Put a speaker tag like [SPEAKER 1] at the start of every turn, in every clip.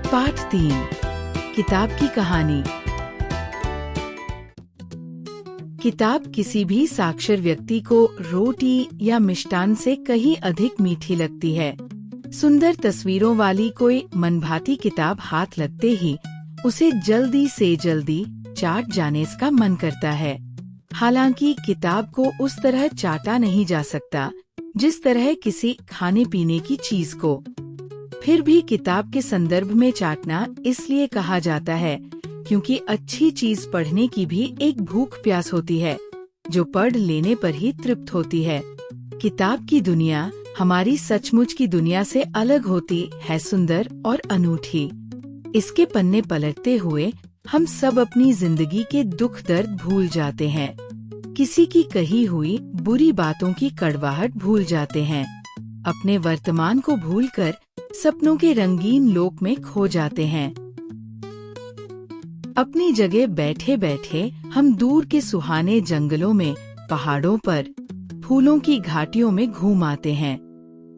[SPEAKER 1] पाठ 3 किताब की कहानी। किताब किसी भी साक्षर व्यक्ति को रोटी या मिष्टान से कहीं अधिक मीठी लगती है। सुंदर तस्वीरों वाली कोई मनभाती किताब हाथ लगते ही उसे जल्दी से जल्दी चाट जाने का मन करता है। हालांकि किताब को उस तरह चाटा नहीं जा सकता जिस तरह किसी खाने पीने की चीज को। फिर भी किताब के संदर्भ में चाटना इसलिए कहा जाता है क्योंकि अच्छी चीज पढ़ने की भी एक भूख प्यास होती है जो पढ़ लेने पर ही तृप्त होती है। किताब की दुनिया हमारी सचमुच की दुनिया से अलग होती है, सुंदर और अनूठी। इसके पन्ने पलटते हुए हम सब अपनी जिंदगी के दुख दर्द भूल जाते हैं, किसी की कही हुई बुरी बातों की कड़वाहट भूल जाते हैं, अपने वर्तमान को भूलकर सपनों के रंगीन लोक में खो जाते हैं। अपनी जगह बैठे बैठे हम दूर के सुहाने जंगलों में, पहाड़ों पर, फूलों की घाटियों में घूम आते हैं।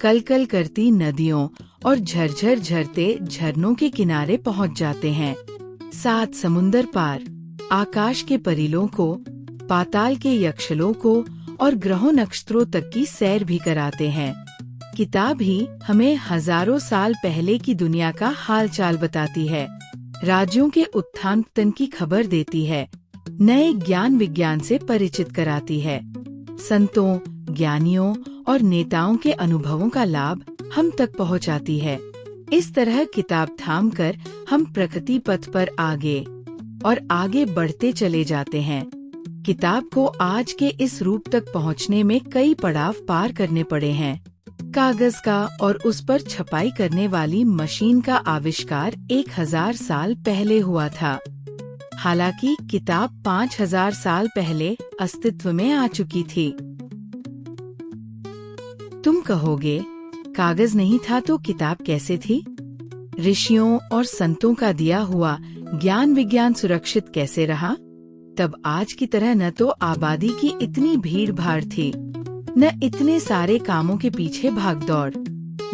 [SPEAKER 1] कलकल करती नदियों और झरझर झरते झरनों के किनारे पहुंच जाते हैं। 7 समुंदर पार आकाश के परिलों को, पाताल के यक्षलों को और ग्रहों नक्षत्रों तक की सैर भी कराते हैं। किताब ही हमें हजारों साल पहले की दुनिया का हाल चाल बताती है, राज्यों के उत्थान पतन की खबर देती है, नए ज्ञान विज्ञान से परिचित कराती है, संतों, ज्ञानियों और नेताओं के अनुभवों का लाभ हम तक पहुंचाती है। इस तरह किताब थामकर हम प्रगति पथ पर आगे और आगे बढ़ते चले जाते हैं। किताब को आज के इस रूप तक पहुंचने में कई पड़ाव पार करने पड़े हैं। कागज का और उस पर छपाई करने वाली मशीन का आविष्कार 1000 साल पहले हुआ था। हालांकि किताब 5000 साल पहले अस्तित्व में आ चुकी थी। तुम कहोगे, कागज नहीं था तो किताब कैसे थी? ऋषियों और संतों का दिया हुआ ज्ञान विज्ञान सुरक्षित कैसे रहा? तब आज की तरह न तो आबादी की इतनी भीड़ भाड़ थी, न इतने सारे कामों के पीछे भागदौड़।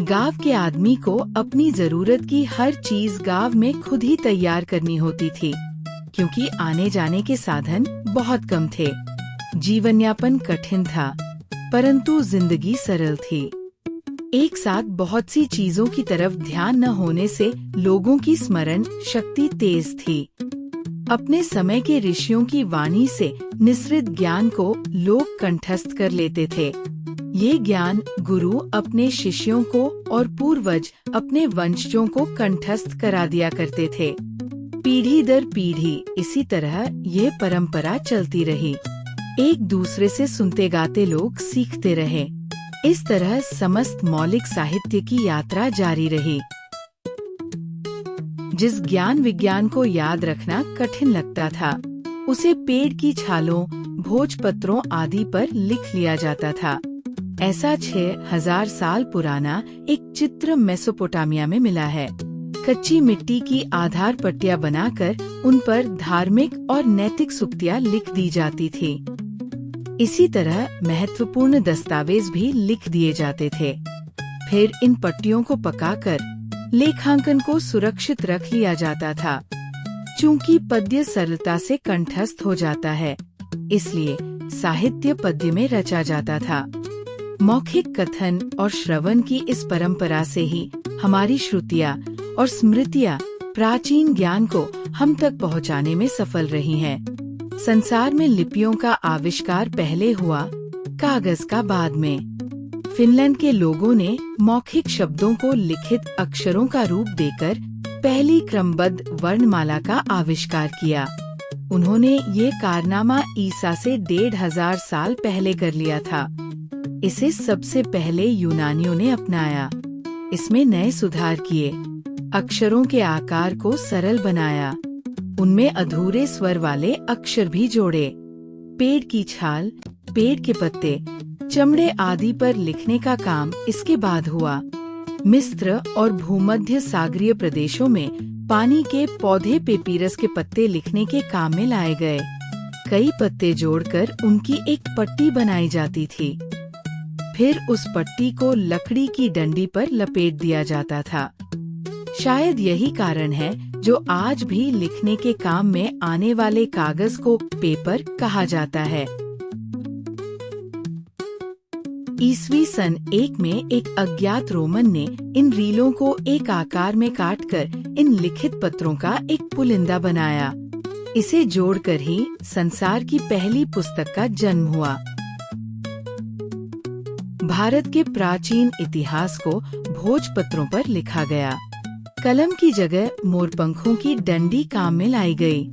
[SPEAKER 1] गांव के आदमी को अपनी जरूरत की हर चीज गांव में खुद ही तैयार करनी होती थी, क्योंकि आने जाने के साधन बहुत कम थे। जीवन यापन कठिन था, परंतु जिंदगी सरल थी। एक साथ बहुत सी चीजों की तरफ ध्यान न होने से लोगों की स्मरण शक्ति तेज थी। अपने समय के ऋषियों की वाणी से निसृत ज्ञान को लोग कंठस्थ कर लेते थे। ये ज्ञान गुरु अपने शिष्यों को और पूर्वज अपने वंशजों को कंठस्थ करा दिया करते थे। पीढ़ी दर पीढ़ी इसी तरह ये परंपरा चलती रही। एक दूसरे से सुनते गाते लोग सीखते रहे। इस तरह समस्त मौलिक साहित्य की यात्रा जारी रही। जिस ज्ञान विज्ञान को याद रखना कठिन लगता था, उसे पेड़ की छालों, भोजपत्रों आदि पर लिख लिया जाता था। ऐसा 6000 साल पुराना एक चित्र मेसोपोटामिया में मिला है। कच्ची मिट्टी की आधार पट्टियां बनाकर उन पर धार्मिक और नैतिक सूक्तियां लिख दी जाती थी। इसी तरह महत्वपूर्ण दस्तावेज भी लिख दिए जाते थे। फिर इन पट्टियों को पकाकर लेखांकन को सुरक्षित रख लिया जाता था। चूंकि पद्य सरलता से कंठस्थ हो जाता है, इसलिए साहित्य पद्य में रचा जाता था। मौखिक कथन और श्रवण की इस परंपरा से ही हमारी श्रुतियाँ और स्मृतियाँ प्राचीन ज्ञान को हम तक पहुँचाने में सफल रही हैं। संसार में लिपियों का आविष्कार पहले हुआ, कागज का बाद में। फिनलैंड के लोगों ने मौखिक शब्दों को लिखित अक्षरों का रूप देकर पहली क्रमबद्ध वर्णमाला का आविष्कार किया। उन्होंने ये कारनामा ईसा से 1500 साल पहले कर लिया था। इसे सबसे पहले यूनानियों ने अपनाया। इसमें नए सुधार किए, अक्षरों के आकार को सरल बनाया, उनमें अधूरे स्वर वाले अक्षर भी जोड़े। पेड़ की छाल, पेड़ के पत्ते, चमड़े आदि पर लिखने का काम इसके बाद हुआ। मिस्र और भूमध्य सागरीय प्रदेशों में पानी के पौधे पेपीरस के पत्ते लिखने के काम में लाए गए। कई पत्ते जोड़कर उनकी एक पट्टी बनाई जाती थी। फिर उस पट्टी को लकड़ी की डंडी पर लपेट दिया जाता था। शायद यही कारण है जो आज भी लिखने के काम में आने वाले कागज को पेपर कहा जाता है। ईस्वी सन 1 में एक अज्ञात रोमन ने इन रीलों को एक आकार में काटकर इन लिखित पत्रों का एक पुलिंदा बनाया। इसे जोड़कर ही संसार की पहली पुस्तक का जन्म हुआ। भारत के प्राचीन इतिहास को भोजपत्रों पर लिखा गया। कलम की जगह मोरपंखों की डंडी काम में लाई गई।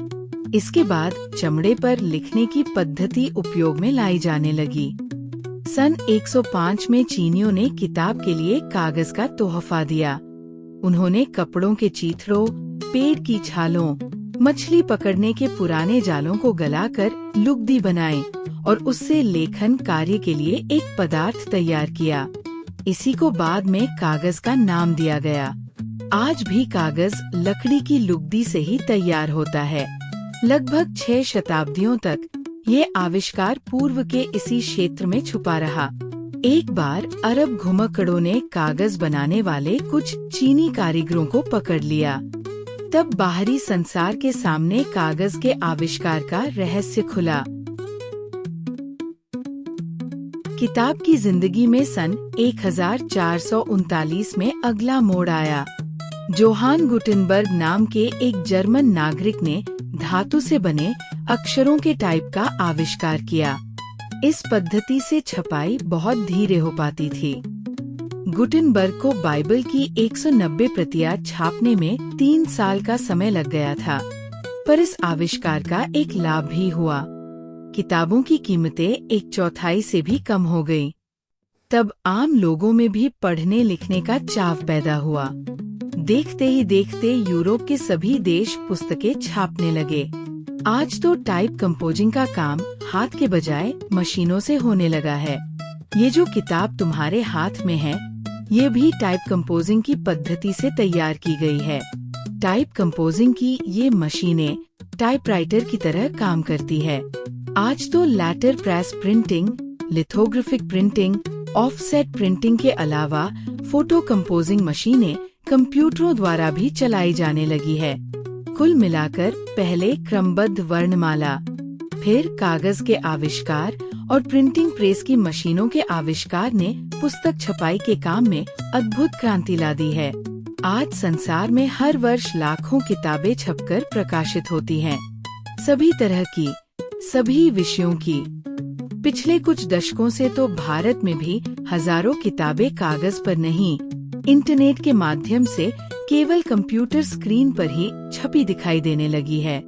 [SPEAKER 1] इसके बाद चमड़े पर लिखने की पद्धति उपयोग में लाई जाने लगी। सन 105 में चीनियों ने किताब के लिए कागज का तोहफा दिया। उन्होंने कपड़ों के चीथड़ों, पेड़ की छालों, मछली पकड़ने के पुराने जालों को गलाकर लुगदी बनाई और उससे लेखन कार्य के लिए एक पदार्थ तैयार किया। इसी को बाद में कागज का नाम दिया गया। आज भी कागज लकड़ी की लुगदी से ही तैयार होता है। लगभग 6 शताब्दियों तक ये आविष्कार पूर्व के इसी क्षेत्र में छुपा रहा। एक बार अरब घुमक्कड़ों ने कागज बनाने वाले कुछ चीनी कारीगरों को पकड़ लिया। तब बाहरी संसार के सामने कागज के आविष्कार का रहस्य खुला। किताब की जिंदगी में सन 1439 में अगला मोड़ आया। जोहान गुटेनबर्ग नाम के एक जर्मन नागरिक ने धातु से बने अक्षरों के टाइप का आविष्कार किया। इस पद्धति से छपाई बहुत धीरे हो पाती थी। गुटेनबर्ग को बाइबल की 190 प्रतियां छापने में 3 साल का समय लग गया था, पर इस आविष्कार का एक लाभ भी हुआ। किताबों की कीमतें 1/4 से भी कम हो गई। तब आम लोगों में भी पढ़ने लिखने का चाव पैदा हुआ। देखते ही देखते यूरोप के सभी देश पुस्तकें छापने लगे। आज तो टाइप कंपोजिंग का काम हाथ के बजाय मशीनों से होने लगा है। ये जो किताब तुम्हारे हाथ में है, ये भी टाइप कंपोजिंग की पद्धति से तैयार की गई है। टाइप कंपोजिंग की ये मशीनें टाइपराइटर की तरह काम करती है। आज तो letter press printing, lithographic printing, offset printing के अलावा फोटो कंपोजिंग मशीनें कंप्यूटरों द्वारा भी चलाई जाने लगी है। कुल मिलाकर पहले क्रमबद्ध वर्णमाला, फिर कागज के आविष्कार और प्रिंटिंग प्रेस की मशीनों के आविष्कार ने पुस्तक छपाई के काम में अद्भुत क्रांति ला दी है। आज संसार में हर वर्ष लाखों किताबें छपकर प्रकाशित होती हैं, सभी तरह की, सभी विषयों की। पिछले कुछ दशकों से तो भारत में भी हजारों किताबें कागज पर नहीं, इंटरनेट के माध्यम से केवल कंप्यूटर स्क्रीन पर ही छपी दिखाई देने लगी है।